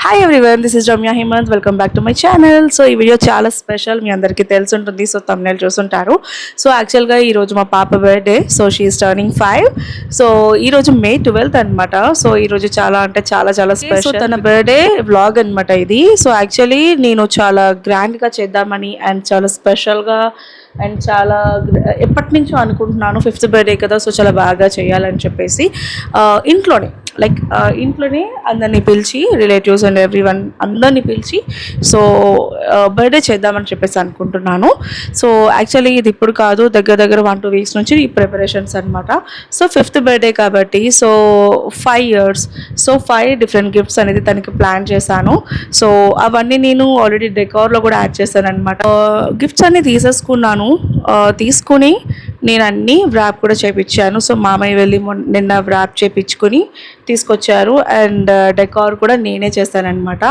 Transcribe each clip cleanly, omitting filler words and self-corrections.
Hi everyone, this is Ramya Hemanth. Welcome back to my channel. So ఈ video చాలా special, మీ అందరికీ తెలిసి ఉంటుంది. సో తమ్నెల్ చూసుంటారు. సో యాక్చువల్గా ఈరోజు మా పాప birthday. So she is turning 5. So ఈరోజు May 12th అనమాట. సో ఈరోజు చాలా అంటే చాలా చాలా స్పెషల్. తన బర్త్డే వ్లాగ్ అనమాట ఇది. సో యాక్చువల్లీ నేను చాలా గ్రాండ్గా చేద్దామని అండ్ చాలా స్పెషల్గా అండ్ చాలా ఎప్పటి నుంచో అనుకుంటున్నాను. 5th బర్త్డే కదా, సో చాలా బాగా చేయాలని చెప్పేసి ఇంట్లోనే అందరినీ పిలిచి, రిలేటివ్స్ అండ్ ఎవ్రీవన్ అందరినీ పిలిచి సో బర్త్డే చేద్దామని చెప్పేసి అనుకుంటున్నాను. సో యాక్చువల్లీ ఇది ఇప్పుడు కాదు, దగ్గర 1-2 weeks నుంచి ఈ ప్రిపరేషన్స్ అనమాట. సో 5th బర్త్డే కాబట్టి so 5 years, so 5 different gifts అనేది తనకి ప్లాన్ చేశాను. సో అవన్నీ నేను ఆల్రెడీ డెకార్లో కూడా యాడ్ చేశాను అనమాట. గిఫ్ట్స్ అన్నీ తీసుకుని నేను అన్నీ వ్రాప్ కూడా చేయించాను. సో మామయ్య వెళ్ళి నిన్న వ్రాప్ చేయించుకొని తీసుకొచ్చారు అండ్ డెకార్ కూడా నేనే చేశానమాట.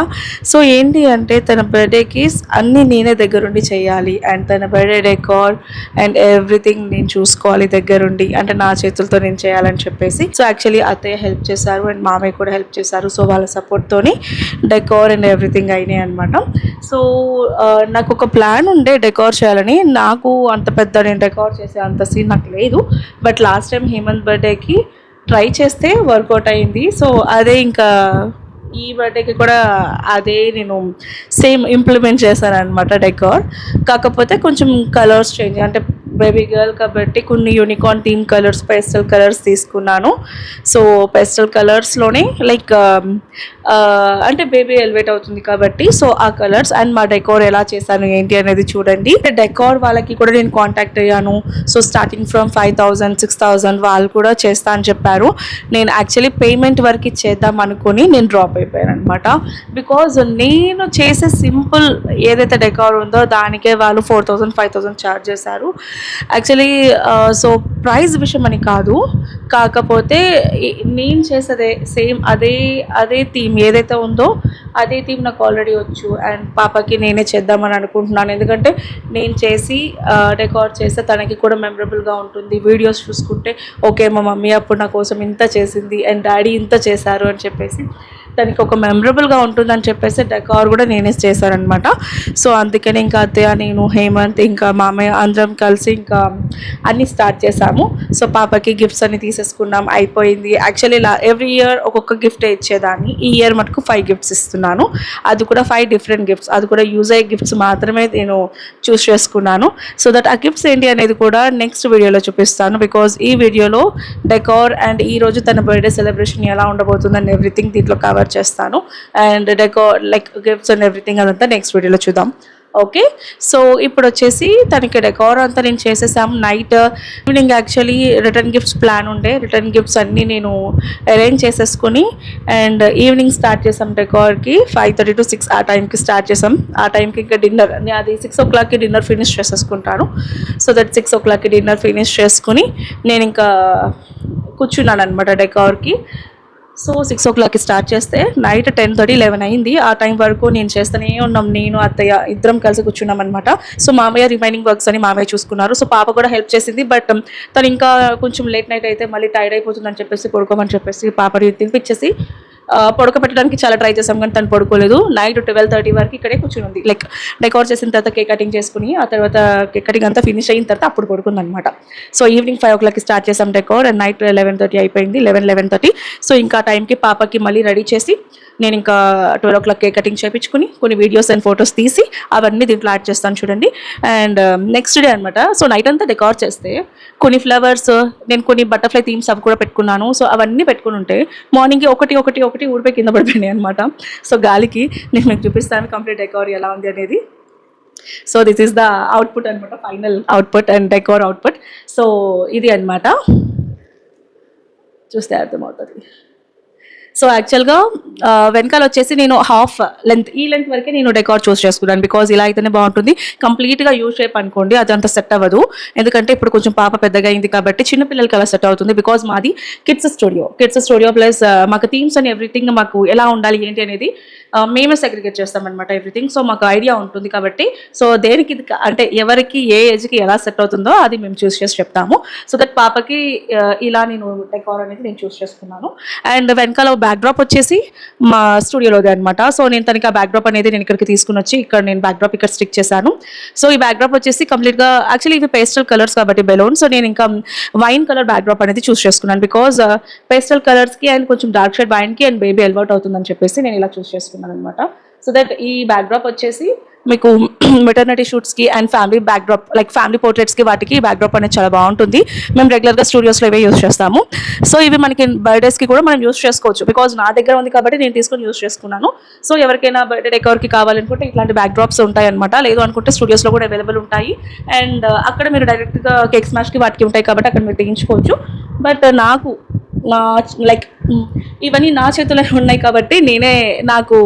సో ఏంటి అంటే తన బర్త్డేకి అన్నీ నేనే దగ్గరుండి చేయాలి అండ్ తన బర్త్డే డెకార్ అండ్ ఎవ్రీథింగ్ నేను చూసుకోవాలి దగ్గరుండి, అంటే నా చేతులతో నేను చేయాలని చెప్పేసి. సో యాక్చువల్లీ అత్తయ్య హెల్ప్ చేశారు అండ్ మామయ్య కూడా హెల్ప్ చేశారు. సో వాళ్ళ సపోర్ట్తోని డెకార్ అండ్ ఎవ్రీథింగ్ అయినాయి అనమాట. సో నాకు ఒక ప్లాన్ ఉండే డెకార్ చేయాలని. నాకు అంత పెద్ద నేను డెకార్ చేసే అంత సీన్ నాకు లేదు. బట్ లాస్ట్ టైం హేమంత్ బర్త్డేకి ట్రై చేస్తే వర్కౌట్ అయింది. సో అదే ఇంకా ఈ బర్త్డేకి కూడా అదే నేను సేమ్ ఇంప్లిమెంట్ చేశాను అనమాట డెకార్. కాకపోతే కొంచెం కలర్స్ చేంజ్, అంటే బేబీ గర్ల్ కాబట్టి కొన్ని unicorn theme colours, pastel colours తీసుకున్నాను. సో పేస్టల్ కలర్స్లోనే అంటే బేబీ ఎలివేట్ అవుతుంది కాబట్టి సో ఆ కలర్స్ అండ్ మా డెకార్ ఎలా చేశాను ఏంటి అనేది చూడండి. డెకార్ వాళ్ళకి కూడా నేను కాంటాక్ట్ అయ్యాను. సో స్టార్టింగ్ ఫ్రమ్ 5,000, 6,000 వాళ్ళు కూడా చేస్తా అని చెప్పారు. నేను యాక్చువల్లీ పేమెంట్ వరకు చేద్దాం అనుకుని నేను డ్రాప్ అయిపోయాను అనమాట. బికాజ్ నేను చేసే సింపుల్ ఏదైతే డెకార్ ఉందో దానికే వాళ్ళు 4,000, 5,000 ఛార్జ్ చేశారు. యాక్చువల్లీ సో ప్రైస్ విషయం అని కాదు, కాకపోతే నేను చేసేదే సేమ్ అదే థీమ్ ఏదైతే ఉందో అదే థీమ్ నాకు ఆల్రెడీ వచ్చు అండ్ పాపకి నేనే చేద్దామని అనుకుంటున్నాను. ఎందుకంటే నేను చేసి డెకార్ చేస్తే తనకి కూడా మెమరబుల్గా ఉంటుంది. వీడియోస్ చూసుకుంటే ఓకే మా మమ్మీ అప్పుడు నా కోసం ఇంత చేసింది అండ్ డాడీ ఇంత చేశారు అని చెప్పేసి దానికి ఒక మెమరబుల్గా ఉంటుందని చెప్పేసి డెకార్ కూడా నేనే చేశానమాట. సో అందుకని ఇంకా అత్తయ్య, నేను, హేమంత్, ఇంకా మామయ్య అందరం కలిసి ఇంకా అన్నీ స్టార్ట్ చేశాము. సో పాపకి గిఫ్ట్స్ అన్ని తీసేసుకున్నాం, అయిపోయింది. యాక్చువల్లీ ఎవ్రీ ఇయర్ ఒక్కొక్క గిఫ్టే ఇచ్చేదాన్ని. ఈ ఇయర్ మటుకు 5 గిఫ్ట్స్ ఇస్తున్నాను. అది కూడా 5 డిఫరెంట్ గిఫ్ట్స్, అది కూడా యూజ్ అయ్యే గిఫ్ట్స్ మాత్రమే నేను చూస్ చేసుకున్నాను. సో దట్ ఆ గిఫ్ట్స్ ఏంటి అనేది కూడా నెక్స్ట్ వీడియోలో చూపిస్తాను. బికాజ్ ఈ వీడియోలో డెకార్ అండ్ ఈరోజు తన బర్త్డే సెలబ్రేషన్ ఎలా ఉండబోతుందని ఎవ్రీథింగ్ దీంట్లో కవర్ చేస్తాను. And decor gifts and everything అదంతా నెక్స్ట్ వీడియోలో చూద్దాం. ఓకే, సో ఇప్పుడు వచ్చేసి తనకి డెకార్ అంతా నేను చేసేసాము. Night evening actually return gifts plan ఉండే. రిటర్న్ గిఫ్ట్స్ అన్నీ నేను అరేంజ్ చేసేసుకుని అండ్ ఈవినింగ్ స్టార్ట్ చేసాం. డెకార్కి 5:30 to 6 ఆ టైంకి స్టార్ట్ చేసాం. ఆ టైంకి ఇంకా డిన్నర్, అది 6 o'clockకి డిన్నర్ ఫినిష్ చేసేసుకుంటాను. సో దట్ 6 o'clockకి డిన్నర్ ఫినిష్ చేసుకుని నేను ఇంకా కూర్చున్నాను అనమాట డెకార్కి. సో 6 o'clockకి స్టార్ట్ చేస్తే నైట్ 10:30, 11 అయింది. ఆ టైం వరకు నేను చేస్తూనే ఉన్నాం. నేను అత్తయ్య ఇద్దరం కలిసి కూర్చున్నాం అనమాట. సో మామయ్య రిమైనింగ్ వర్క్స్ అని మామయ్య చూసుకున్నారు. సో పాప కూడా హెల్ప్ చేసింది. బట్ తను ఇంకా కొంచెం లేట్ నైట్ అయితే మళ్ళీ టైర్డ్ అయిపోతుందని చెప్పేసి పడుకోమని చెప్పేసి పాపని తినిపించేసి పడుకోబెట్టడానికి చాలా ట్రై చేసాం, కానీ తను పడుకోలేదు. నైట్ 12:30 వరకు ఇక్కడే కూర్చుంది. డెకార్ చేసిన తర్వాత కేక్ కటింగ్ చేసుకుని ఆ తర్వాత కేక్ కటింగ్ అంతా ఫినిష్ అయిన తర్వాత అప్పుడు పడుకుంది అనమాట. సో ఈవినింగ్ 5 o'clockకి స్టార్ట్ చేసాం డెకార్ అండ్ నైట్ 11:30 అయిపోయింది. 11:30. సో ఇంకా టైంకి పాపకి మళ్ళీ రెడీ చేసి నేను ఇంకా 12 o'clock కేక్ కటింగ్ చేయించుకుని కొన్ని వీడియోస్ అండ్ ఫొటోస్ తీసి అవన్నీ దీంట్లో యాడ్ చేస్తాను చూడండి. అండ్ నెక్స్ట్ డే అనమాట. సో నైట్ అంతా డెకార్ చేస్తే కొన్ని ఫ్లవర్స్, నేను కొన్ని బటర్ఫ్లై థీమ్స్ అవి కూడా పెట్టుకున్నాను. సో అవన్నీ పెట్టుకుని ఉంటే మార్నింగ్కి ఒకటి ఊడిపోయి కింద పడిపోయినాయి అనమాట. సో గాలికి నేను మీకు చూపిస్తాను కంప్లీట్ డెకార్ ఎలా ఉంది అనేది. So this is the output అనమాట, final output and decor output. So ఇది అనమాట, చూస్తే అర్థమవుతుంది. సో యాక్చువల్గా వెనకాల వచ్చేసి నేను హాఫ్ లెంత్, ఈ లెంత్ వరకే నేను డెకార్ చూస్ చేసుకున్నాను. బికాజ్ ఇలా అయితేనే బాగుంటుంది. కంప్లీట్గా యూ షేప్ అనుకోండి అదంతా సెట్ అవ్వదు. ఎందుకంటే ఇప్పుడు కొంచెం పాప పెద్దగా అయింది కాబట్టి చిన్నపిల్లలకి అలా సెట్ అవుతుంది. బికాజ్ మాది కిడ్స్ స్టూడియో ప్లస్ మాకు థీమ్స్ అండ్ ఎవ్రీథింగ్ మాకు ఎలా ఉండాలి ఏంటి అనేది మేమే సెగ్రిగేట్ చేస్తామన్నమాట ఎవ్రీథింగ్. సో మాకు ఐడియా ఉంటుంది కాబట్టి సో దేనికి అంటే ఎవరికి ఏ ఏజ్కి ఎలా సెట్ అవుతుందో అది మేము చూస్ చేసి చెప్తాము. సో దట్ పాపకి ఇలా నేను డెకార్ అనేది నేను చూస్ చేసుకున్నాను. అండ్ వెనకాల బ్యాక్ డ్రాప్ వచ్చేసి మా స్టూడియోలోదే అనమాట. సో నేను తనకి ఆ బ్యాక్ డ్రాప్ అనేది నేను ఇక్కడికి తీసుకుని వచ్చి ఇక్కడ నేను బ్యాక్ డ్రాప్ ఇక్కడ స్టిక్ చేశాను. సో ఈ బ్యాక్ డ్రాప్ వచ్చేసి కంప్లీట్గా యాక్చువల్లీ ఇవి పేస్టల్ కలర్స్ కాబట్టి బెలూన్. సో నేను ఇంకా వైన్ కలర్ బ్యాక్ డ్రాప్ అనేది చూస్ చేసుకున్నాను. బికాజ్ పేస్టల్ కలర్స్కి అండ్ కొంచెం డార్క్ షేడ్ వైన్కి అండ్ బేబీ ఎల్వర్ట్ అవుతుందని చెప్పేసి నేను ఇలా చూస్ చేసుకున్నాను అనమాట. సో దట్ ఈ బ్యాక్ డ్రాప్ వచ్చేసి మీకు మెటర్నిటీ షూట్స్కి and family backdrop like family పోర్ట్రేట్స్కి వాటికి బ్యాక్ డ్రాప్ అనేది చాలా బాగుంటుంది. మేము రెగ్యులర్గా స్టూడియోస్లో ఇవే యూస్ చేస్తాము. సో ఇవి మనకి బర్త్డేస్కి కూడా మనం యూస్ చేసుకోవచ్చు. బికాజ్ నా దగ్గర ఉంది కాబట్టి నేను తీసుకొని యూస్ చేసుకున్నాను. సో ఎవరికైనా బర్త్డే డెకోర్కి కావాలనుకుంటే ఇట్లాంటి బ్యాక్ డ్రాప్స్ ఉంటాయి అనమాట. లేదు అనుకుంటే స్టూడియోస్లో కూడా అవైలబుల్ ఉంటాయి. అండ్ అక్కడ మీరు డైరెక్ట్గా కేక్ స్మాష్కి వాటికి ఉంటాయి కాబట్టి అక్కడ మీరు తెగించుకోవచ్చు. బట్ నాకు లైక్ ఇవన్నీ నా చేతిలో ఉన్నాయి కాబట్టి నాకు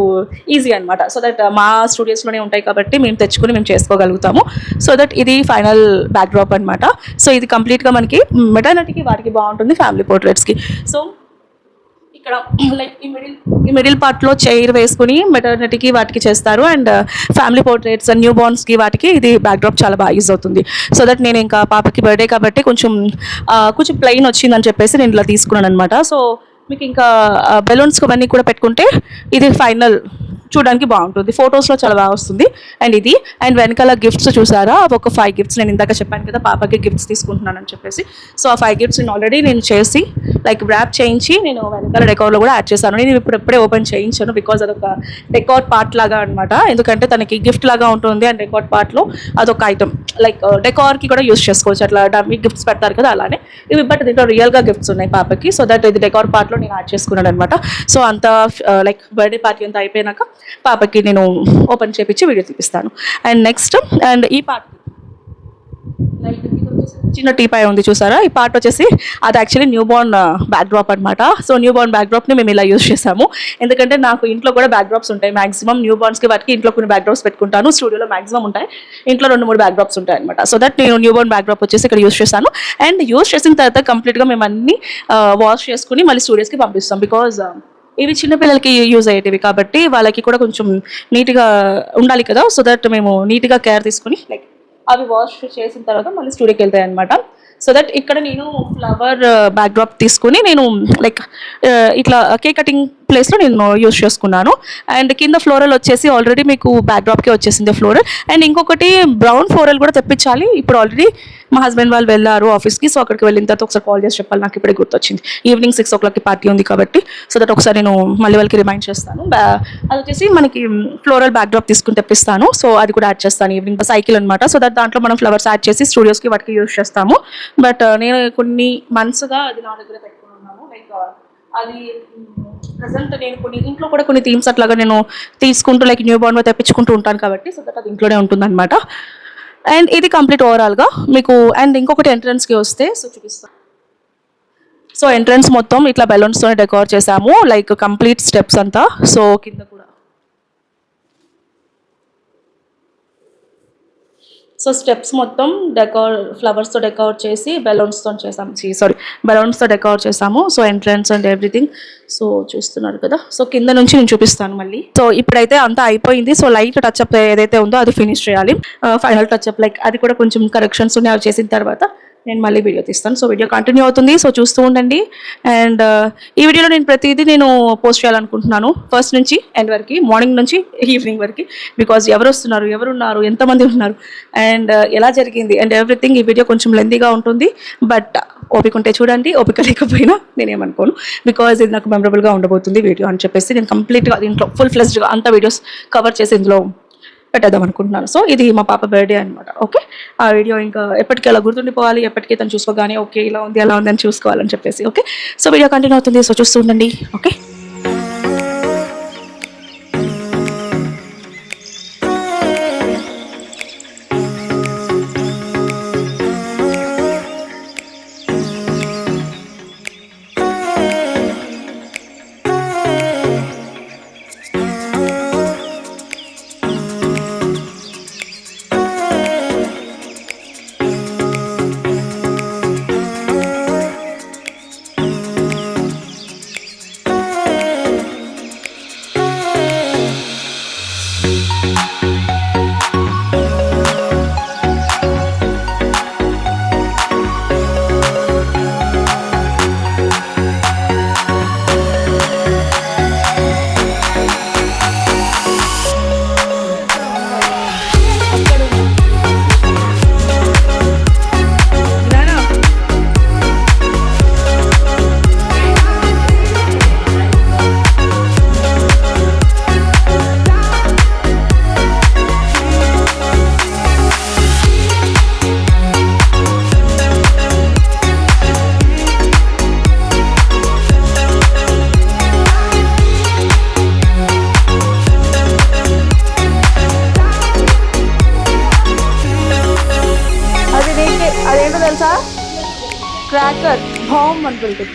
ఈజీ అనమాట. సో దట్ మా స్టూడియోస్లోనే ఉంటాయి కాబట్టి మేము తెచ్చుకుని మేము చేసుకోగలుగుతాము. సో దట్ ఇది ఫైనల్ బ్యాక్ డ్రాప్ అనమాట. సో ఇది కంప్లీట్గా మనకి మెటర్నిటీకి వాటికి బాగుంటుంది, ఫ్యామిలీ పోర్ట్రేట్స్కి. సో ఇక్కడ లైక్ ఈ మిడిల్ పార్ట్లో చైర్ వేసుకుని మెటర్నిటీకి వాటికి చేస్తారు. అండ్ ఫ్యామిలీ పోర్ట్రేట్స్ న్యూ బోర్న్స్కి వాటికి ఇది బ్యాక్ డ్రాప్ చాలా బాగా యూజ్ అవుతుంది. సో దట్ నేను ఇంకా పాపకి బర్త్డే కాబట్టి కొంచెం ప్లెయిన్ వచ్చిందని చెప్పేసి నేను ఇలా తీసుకున్నాను అనమాట. సో మీకు ఇంకా బెలూన్స్ అవన్నీ కూడా పెట్టుకుంటే ఇది ఫైనల్ చూడడానికి బాగుంటుంది, ఫొటోస్లో చాలా బాగా వస్తుంది. అండ్ ఇది అండ్ వెనకాల గిఫ్ట్స్ చూసారా, ఒక 5 గిఫ్ట్స్ నేను ఇందాక చెప్పాను కదా పాపకి గిఫ్ట్స్ తీసుకుంటున్నానని చెప్పేసి. సో ఆ 5 గిఫ్ట్స్ ఆల్రెడీ నేను చేసి లైక్ ర్యాప్ చేయించి నేను వెనకాల డెకార్లో కూడా యాడ్ చేశాను. నేను ఇప్పుడే ఓపెన్ చేయించాను బికాజ్ అదొక డెకార్ పార్ట్ లాగా అనమాట. ఎందుకంటే తనకి గిఫ్ట్ లాగా ఉంటుంది అండ్ డెకార్ పార్ట్లో అదొక ఐటమ్ లైక్ డెకార్కి కూడా యూస్ చేసుకోవచ్చు. అట్లా డమ్మీ గిఫ్ట్స్ పెడతారు కదా అలానే ఇవి, బట్ దీంట్లో రియల్గా గిఫ్ట్స్ ఉన్నాయి పాపకి. సో దట్ ఇది డెకార్ పార్ట్లో నేను యాడ్ చేసుకున్నాను అనమాట. సో అంత లైక్ బర్త్డే పార్టీ అంతా అయిపోయినాక పాపకి నేను ఓపెన్ చేపించి వీడియో చూపిస్తాను. అండ్ నెక్స్ట్ అండ్ ఈ పార్ట్ లైక్ చిన్న టీపాయ్ ఉంది చూసారా, ఈ పార్ట్ వచ్చేసి అది actually new Born back drop అనమాట. సో న్యూ బోర్న్ బ్యాక్ డ్రాప్ని మేము ఇలా యూస్ చేసాము. ఎందుకంటే నాకు ఇంట్లో కూడా బ్యాక్ డ్రాప్స్ ఉంటాయి మాక్సిమం న్యూ బోర్న్స్కి వాటికి ఇంట్లో కొన్ని బ్యాక్ డ్రాప్స్ పెట్టుకుంటాను. స్టూడియోలో మాక్సిమం ఉంటాయి, ఇంట్లో 2-3 బ్యాక్ డ్రాప్స్ ఉంటాయి అనమాట. సో దట్ నేను న్యూ బోర్న్ బ్యాక్ డ్రాప్ వచ్చేసి ఇక్కడ యూస్ చేశాను. అండ్ యూస్ చేసిన తర్వాత కంప్లీట్గా మేము అన్ని వాష్ చేసుకుని మళ్ళీ స్టూడియోస్కి పంపిస్తాం. బికాజ్ ఇవి చిన్నపిల్లలకి యూజ్ అయ్యేటివి కాబట్టి వాళ్ళకి కూడా కొంచెం నీట్గా ఉండాలి కదా. సో దట్ మేము నీట్గా కేర్ తీసుకుని లైక్ అవి వాష్ చేసిన తర్వాత మళ్ళీ స్టూడియోకి వెళ్తాయి అనమాట. సో దట్ ఇక్కడ నేను ఫ్లవర్ బ్యాక్ డ్రాప్ తీసుకుని నేను లైక్ ఇట్లా కేక్ కటింగ్ ప్లేస్లో నేను యూస్ చేసుకున్నాను. అండ్ కింద ఫ్లోరల్ వచ్చేసి ఆల్రెడీ మీకు బ్యాక్ డ్రాప్కే వచ్చేసింది ఫ్లోరల్. అండ్ ఇంకొకటి బ్రౌన్ ఫ్లోరల్ కూడా తెప్పించాలి. ఇప్పుడు ఆల్రెడీ మా హస్బెండ్ వాళ్ళు వెళ్ళారు ఆఫీస్కి. సో అక్కడికి వెళ్ళిన తర్వాత ఒకసారి కాల్ చేసి చెప్పాలి, నాకు ఇప్పుడే గుర్తొచ్చింది. ఈవినింగ్ 6 o'clockకి పార్టీ ఉంది కాబట్టి. సో దట్ ఒకసారి నేను మళ్ళీ వాళ్ళకి రిమైండ్ చేస్తాను. అది వచ్చేసి మనకి ఫ్లోరల్ బ్యాక్ డ్రాప్ తీసుకుని తెప్పిస్తాను. సో అది కూడా యాడ్ చేస్తాను ఈవినింగ్ సైకిల్ అనమాట. సో దట్ దాంట్లో మనం ఫ్లవర్స్ యాడ్ చేసి స్టూడియోస్కి వాటికి యూస్ చేస్తాము. బట్ నేను కొన్ని మంత్స్గా అది నా దగ్గర పెట్టుకున్నాను. లైక్ అది ప్రజెంట్ నేను ఇంట్లో కూడా కొన్ని థీమ్స్ అట్లాగా నేను తీసుకుంటూ లైక్ న్యూ బోర్న్ తెప్పించుకుంటూ ఉంటాను కాబట్టి. సో దట్ అది ఇంట్లోనే ఉంటుంది అనమాట. అండ్ ఇది కంప్లీట్ ఓవరాల్గా మీకు. అండ్ ఇంకొకటి ఎంట్రన్స్కి వస్తే సో చూపిస్తాను. సో ఎంట్రన్స్ మొత్తం ఇట్లా బెలూన్స్తో డెకోర్ చేసాము లైక్ కంప్లీట్ స్టెప్స్ అంతా. సో కింద కూడా సో స్టెప్స్ మొత్తం ఫ్లవర్స్తో డెకోర్ చేసి బెలూన్స్తో డెకోర్ చేసాము. So entrance and everything. So చూస్తున్నారు కదా. సో కింద నుంచి నేను చూపిస్తాను మళ్ళీ. సో ఇప్పుడైతే అంతా అయిపోయింది. సో లైట్ టచ్అప్ ఏదైతే ఉందో అది ఫినిష్ చేయాలి. ఫైనల్ టచ్అప్ లైక్ అది కూడా కొంచెం కరెక్షన్స్ ఉన్నాయి. అవి చేసిన తర్వాత నేను మళ్ళీ వీడియో తీస్తాను. సో వీడియో కంటిన్యూ అవుతుంది. సో చూస్తూ ఉండండి. అండ్ ఈ వీడియోలో నేను ప్రతిదీ నేను పోస్ట్ చేయాలనుకుంటున్నాను, ఫస్ట్ నుంచి ఎండ్ వరకు, మార్నింగ్ నుంచి ఈవినింగ్ వరకు. బికాజ్ ఎవరు వస్తున్నారు, ఎవరున్నారు, ఎంతమంది ఉన్నారు, అండ్ ఎలా జరిగింది అండ్ ఎవ్రీథింగ్. ఈ వీడియో కొంచెం లెంతీగా ఉంటుంది. బట్ ఓపిక ఉంటే చూడండి, ఓపిక లేకపోయినా నేనేమనుకోను. బికాజ్ ఇది నాకు మెమరబుల్గా ఉండబోతుంది వీడియో అని చెప్పేసి నేను కంప్లీట్గా దీంట్లో ఫుల్ ఫ్లెజ్డ్గా అంత వీడియోస్ కవర్ చేసి ఇందులో పెట్టేద్దాం అనుకుంటున్నాను. సో ఇది మా పాప బర్త్డే అనమాట. ఓకే, ఆ వీడియో ఇంకా ఎప్పటికీ అలా గుర్తుండిపోవాలి, ఎప్పటికీ తను చూసుకోగానే ఓకే ఇలా ఉంది అలా ఉంది అని చూసుకోవాలని చెప్పేసి. ఓకే, సో వీడియో కంటిన్యూ అవుతుంది. సో చూస్తూ ఉండండి. ఓకే. క్రాకర్ బాంబ్ అని వెళ్తుంది.